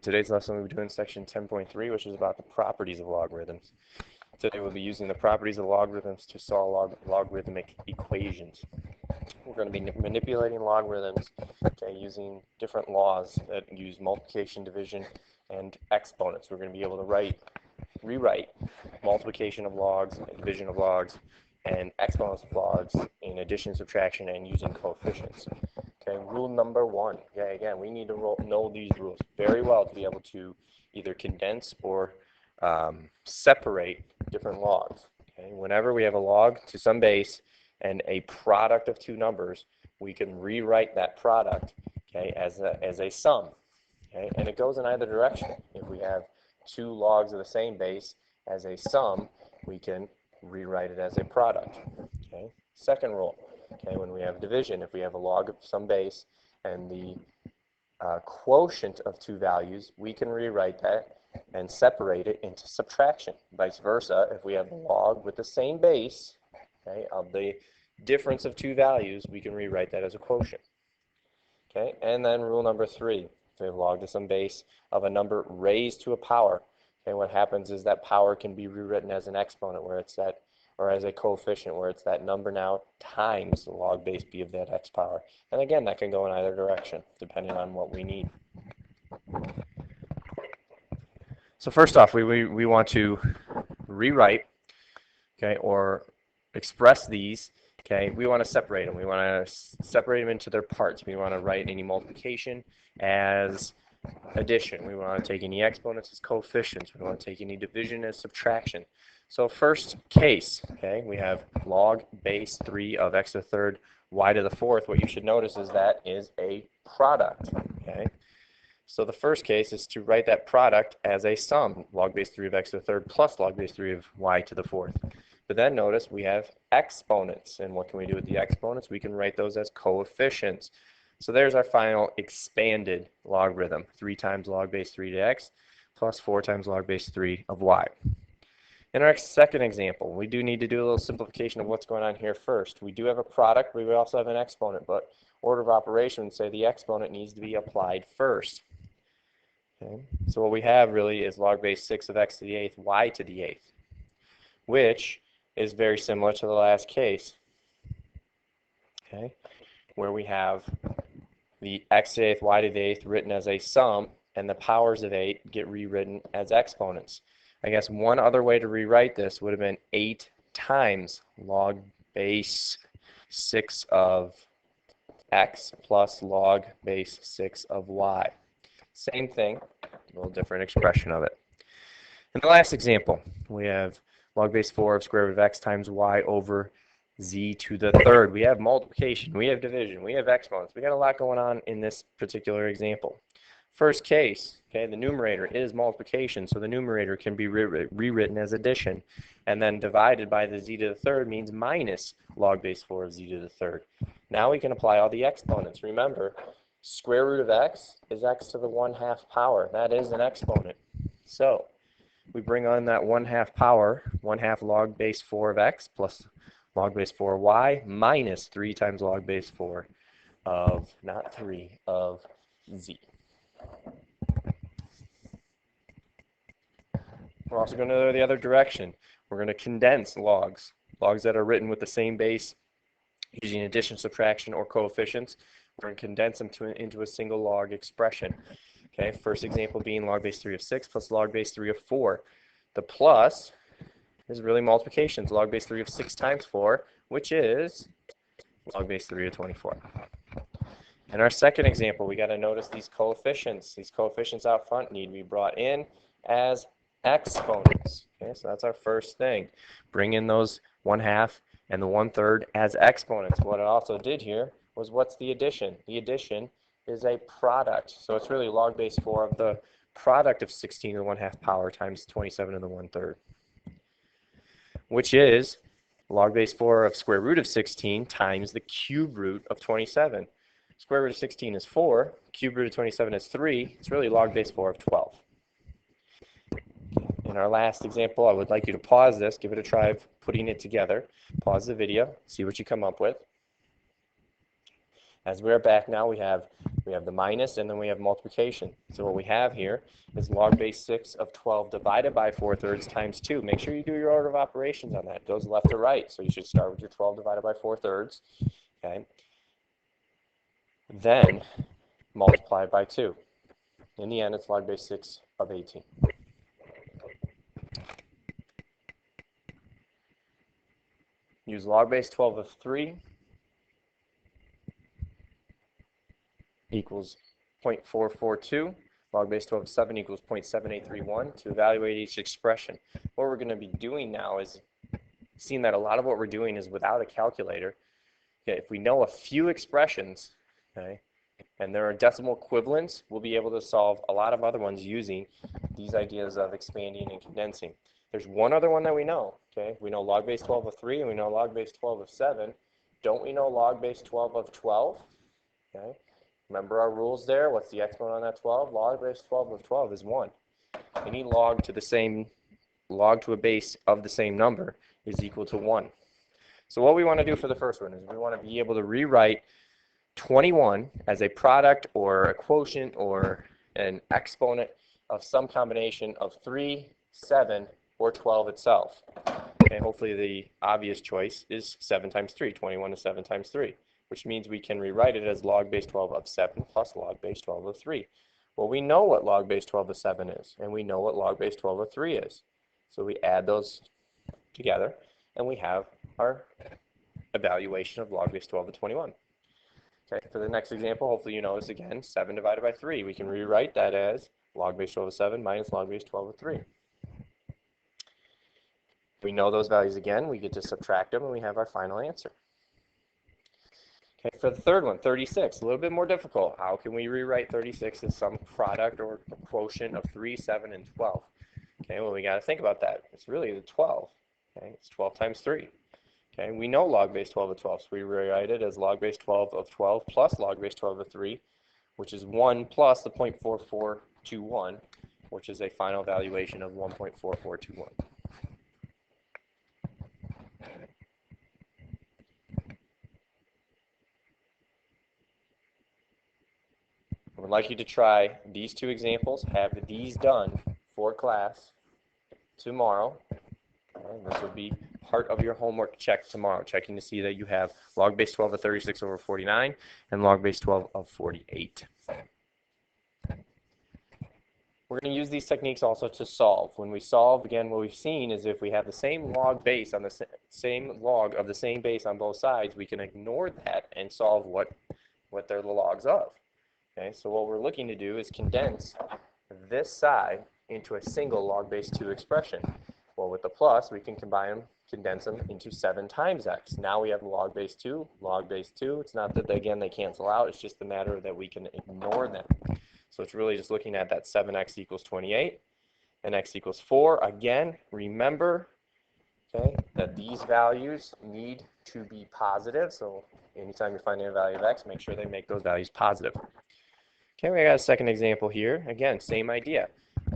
Today's lesson we'll be doing section 10.3, which is about the properties of logarithms. Today we'll be using the properties of logarithms to solve logarithmic equations. We're going to be manipulating logarithms, using different laws that use multiplication, division, and exponents. We're going to be able to rewrite multiplication of logs, division of logs, and exponents of logs in addition, subtraction, and using coefficients. Okay, rule number one. Okay, again, we need to know these rules very well to be able to either condense or separate different logs. Okay, whenever we have a log to some base and a product of two numbers, we can rewrite that product, okay, as a sum. Okay, and it goes in either direction. If we have two logs of the same base as a sum, we can rewrite it as a product. Okay, second rule. Okay, when we have division, if we have a log of some base and the quotient of two values, we can rewrite that and separate it into subtraction. Vice versa, if we have a log with the same base, okay, of the difference of two values, we can rewrite that as a quotient. Okay, and then rule number three, if we have a log to some base of a number raised to a power, okay, what happens is that power can be rewritten as an exponent, where it's that, or as a coefficient, where it's that number now times the log base b of that x power. And again, that can go in either direction, depending on what we need. So first off, we want to rewrite, okay, or express these. Okay, we want to separate them. We want to separate them into their parts. We want to write any multiplication as addition. We want to take any exponents as coefficients. We want to take any division as subtraction. So first case, okay, we have log base 3 of x to the third y to the fourth. What you should notice is that is a product. Okay, so the first case is to write that product as a sum, log base 3 of x to the third plus log base 3 of y to the fourth. But then notice we have exponents, and what can we do with the exponents? We can write those as coefficients. So there's our final expanded logarithm, 3 times log base 3 to x plus 4 times log base 3 of y. In our second example, we do need to do a little simplification of what's going on here first. We do have a product, we also have an exponent, but order of operation would say the exponent needs to be applied first. Okay. So what we have really is log base 6 of x to the eighth, y to the eighth, which is very similar to the last case, okay, where we have the x to the eighth, y to the eighth written as a sum, and the powers of 8 get rewritten as exponents. I guess one other way to rewrite this would have been 8 times log base 6 of x plus log base 6 of y. Same thing, a little different expression of it. In the last example, we have log base 4 of square root of x times y over z to the third. We have multiplication, we have division, we have exponents. We got a lot going on in this particular example. First case, okay, the numerator is multiplication, so the numerator can be rewritten as addition, and then divided by the z to the third means minus log base 4 of z to the third. Now we can apply all the exponents. Remember, square root of x is x to the 1/2 power. That is an exponent. So we bring on that 1/2 power, 1/2 log base 4 of x plus log base 4 of y minus 3 times log base 4 of, not 3, of z. We're also going to go the other direction. We're going to condense logs that are written with the same base using addition, subtraction, or coefficients. We're going to condense them into a single log expression. Okay, first example being log base 3 of 6 plus log base 3 of 4. The plus is really multiplications. Log base 3 of 6 times 4, which is log base 3 of 24. In our second example, we got to notice these coefficients. These coefficients out front need to be brought in as exponents. Okay, so that's our first thing. Bring in those 1/2 and the 1/3 as exponents. What it also did here was, what's the addition? The addition is a product. So it's really log base 4 of the product of 16 to the 1/2 power times 27 to the 1/3, which is log base 4 of square root of 16 times the cube root of 27. Square root of 16 is 4, cube root of 27 is 3. It's really log base 4 of 12. In our last example, I would like you to pause this, give it a try of putting it together. Pause the video, see what you come up with. As we're back now, we have We have the minus, and then we have multiplication. So what we have here is log base 6 of 12 divided by 4/3 times 2. Make sure you do your order of operations on that. It goes left to right. So you should start with your 12 divided by 4/3. Okay. Then multiply by 2. In the end, it's log base 6 of 18. Use log base 12 of 3 equals 0.442. Log base 12 of 7 equals 0.7831 to evaluate each expression. What we're going to be doing now is seeing that a lot of what we're doing is without a calculator. Okay, if we know a few expressions, okay, and there are decimal equivalents, we'll be able to solve a lot of other ones using these ideas of expanding and condensing. There's one other one that we know. Okay, we know log base 12 of 3 and we know log base 12 of 7. Don't we know log base 12 of 12? Okay. Remember our rules there? What's the exponent on that 12? Log base 12 of 12 is 1. Any log to a base of the same number is equal to 1. So what we want to do for the first one is we want to be able to rewrite 21 as a product or a quotient or an exponent of some combination of 3, 7, or 12 itself. Okay, hopefully the obvious choice is 7 times 3. 21 is 7 times 3. Which means we can rewrite it as log base 12 of 7 plus log base 12 of 3. Well, we know what log base 12 of 7 is, and we know what log base 12 of 3 is. So we add those together, and we have our evaluation of log base 12 of 21. Okay, for the next example, hopefully you notice again, 7 divided by 3. We can rewrite that as log base 12 of 7 minus log base 12 of 3. If we know those values again, we get to subtract them, and we have our final answer. Okay, for the third one, 36, a little bit more difficult. How can we rewrite 36 as some product or quotient of 3, 7, and 12? Okay, well, we got to think about that. It's really the 12. Okay, it's 12 times 3. Okay, we know log base 12 of 12, so we rewrite it as log base 12 of 12 plus log base 12 of 3, which is 1 plus the 0.4421, which is a final valuation of 1.4421. I would like you to try these two examples, have these done for class tomorrow. And this will be part of your homework check tomorrow, checking to see that you have log base 12 of 36 over 49 and log base 12 of 48. We're going to use these techniques also to solve. When we solve, again, what we've seen is if we have the same log base on the same log of the same base on both sides, we can ignore that and solve what they're the logs of. Okay, so what we're looking to do is condense this side into a single log base 2 expression. Well, with the plus, we can condense them into 7 times x. Now we have log base 2, log base 2. It's not that, again, they cancel out. It's just a matter that we can ignore them. So it's really just looking at that 7x equals 28 and x equals 4. Again, remember, okay, that these values need to be positive. So anytime you're finding a value of x, make sure they make those values positive. Okay, we got a second example here. Again, same idea.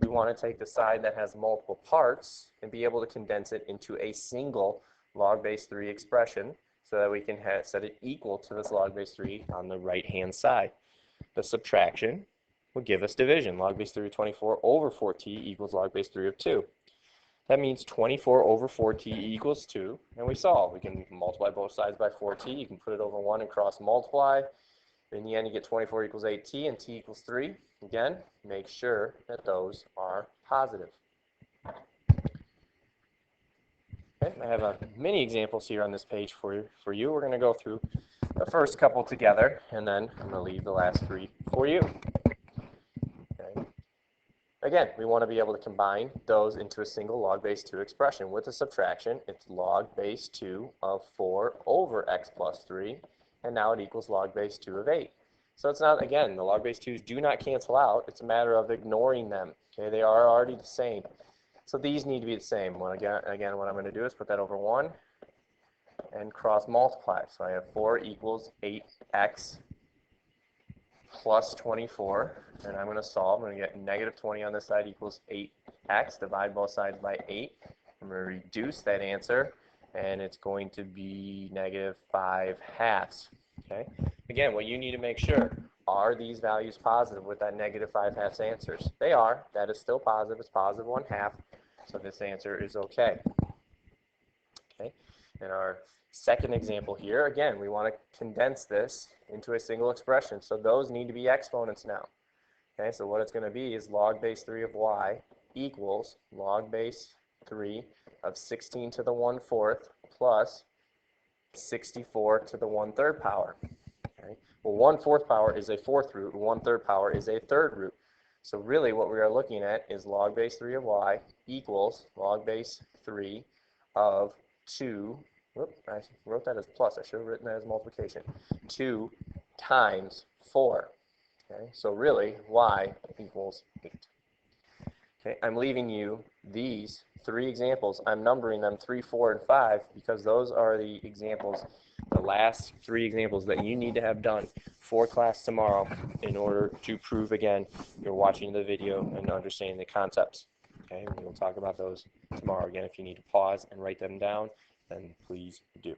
We want to take the side that has multiple parts and be able to condense it into a single log base 3 expression so that we can set it equal to this log base 3 on the right-hand side. The subtraction will give us division. Log base 3 of 24 over 4t equals log base 3 of 2. That means 24 over 4t equals 2, and we solve. We can multiply both sides by 4t. You can put it over 1 and cross multiply. In the end, you get 24 equals 8t and t equals 3. Again, make sure that those are positive. Okay, I have many examples here on this page for you. We're going to go through the first couple together, and then I'm going to leave the last 3 for you. Okay. Again, we want to be able to combine those into a single log base 2 expression. With the subtraction, it's log base 2 of 4 over x plus 3. And now it equals log base 2 of 8. So it's not, again, the log base 2's do not cancel out. It's a matter of ignoring them. Okay, they are already the same. So these need to be the same. Well, again, what I'm going to do is put that over 1 and cross multiply. So I have 4 equals 8x plus 24. And I'm going to solve. I'm going to get negative 20 on this side equals 8x. Divide both sides by 8. I'm going to reduce that answer. And it's going to be negative 5 halves. Okay. Again, what you need to make sure, are these values positive with that negative 5/2 answers? They are. That is still positive. It's positive 1/2. So this answer is okay. Okay. In our second example here, again, we want to condense this into a single expression. So those need to be exponents now. Okay, so what it's going to be is log base 3 of y equals log base 3 of 16 to the 1/4 plus 64 to the 1/3 power. Okay? Well, 1/4 power is a fourth root, 1/3 power is a third root. So really what we are looking at is log base 3 of y equals log base 3 of 2, I wrote that as plus, I should have written that as multiplication, 2 times 4. Okay, so really y equals 8. Okay, I'm leaving you these 3 examples. I'm numbering them 3, 4, and 5 because those are the examples, the last 3 examples that you need to have done for class tomorrow in order to prove again you're watching the video and understanding the concepts. Okay, we'll talk about those tomorrow again. If you need to pause and write them down, then please do.